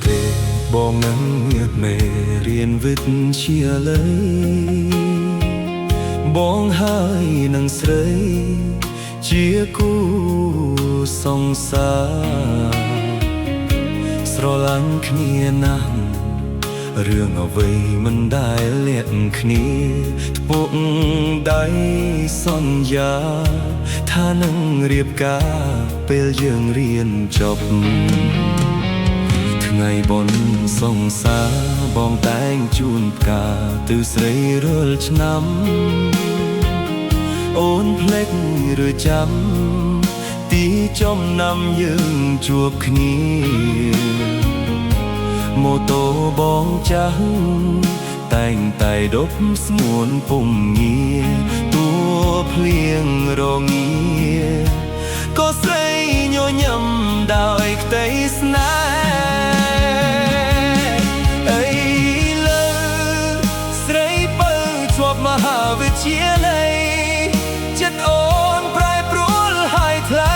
ទេបងនឹងងើបមេរៀនវិទ្យាល័យបងហើយនឹងស្រីជាគូសង្សារស្រឡាញ់គ្នាណាស់រឿងអ្វីមិនដែលលាក់គ្នាត្បូងដៃសន្យាថានឹងរៀបការពេលយើងរៀនចប់ថ្ងៃបុណ្យសង្សារបងតែងជូនផ្កាទៅស្រីរាល់ឆ្នាំអូនភ្លេចឬចាំទីចំណាំយើងជួបគ្នាម៉ូតូបងចាស់តែងតែដប់ស្ងួនពុំងារតួភ្លៀងរងាក៏ស្រីញញឹមដោយក្តីស្នេហ៍អីលើស្រីបើជាប់មហាវិទ្យាល័យចិត្តអូនប្រែប្រួលហើយថ្លៃ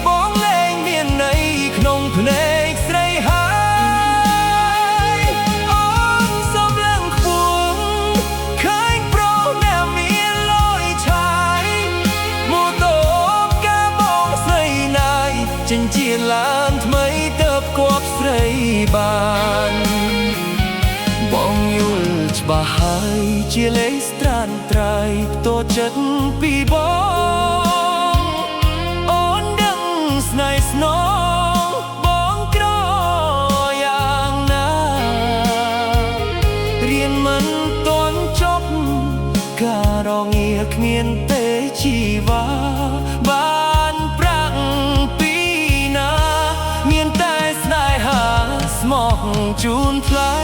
បងលែងមានន័យក្នុងភ្នែកស្រីហើយអូនសំឡឹងខ្ពស់ឃើញប្រុសអ្នកមានលយឆាយម៉ូតូកាបងស្រីណាយចិញ្ចៀនឡានថ្មីទៅគប់ស្រីបានបងយល់ច្បាស់ហើយជាលេខស្ត្រានត្រៃតូចចិត្តពីបងអូនដឹងស្នេហ៍ស្នងបងក្រយ៉ាងណារៀនមិនទាន់ចប់ការរងាគ្មានទេជីវ៉ាបានប្រាក់ពីណាមានតែស្នេហាស្មោះជូនថ្លៃ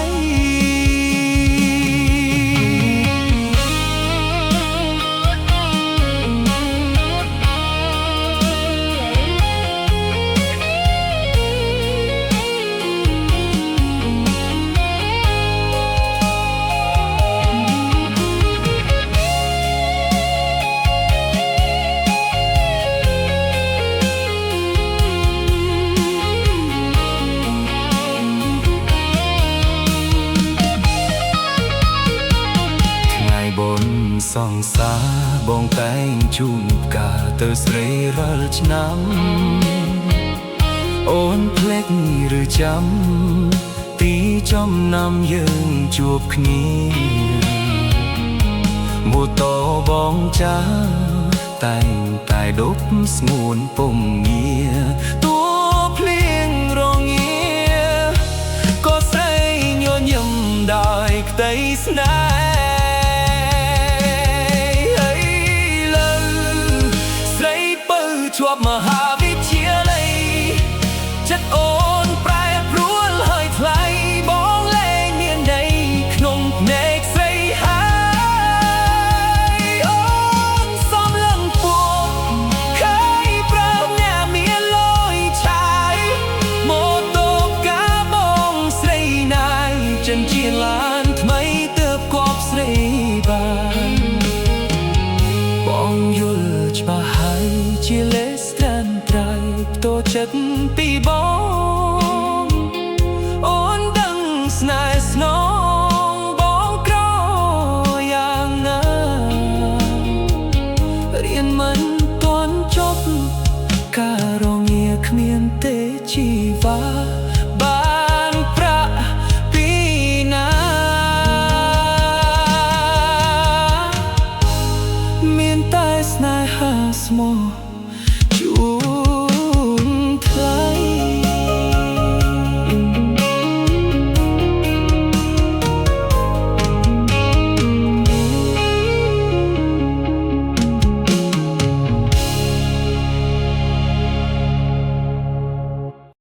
សង្សារបងតែងជូនផ្កាទៅស្រីរាល់ឆ្នាំអូនភ្លេចឬចាំទីចំណាំយើងជួបគ្នាម៉ូតូបងចាតែងតែដប់ស្ងួនពុំងារតួភ្លៀងរងាក៏ស្រីញញឹមដោយក្តីស្នេហ៍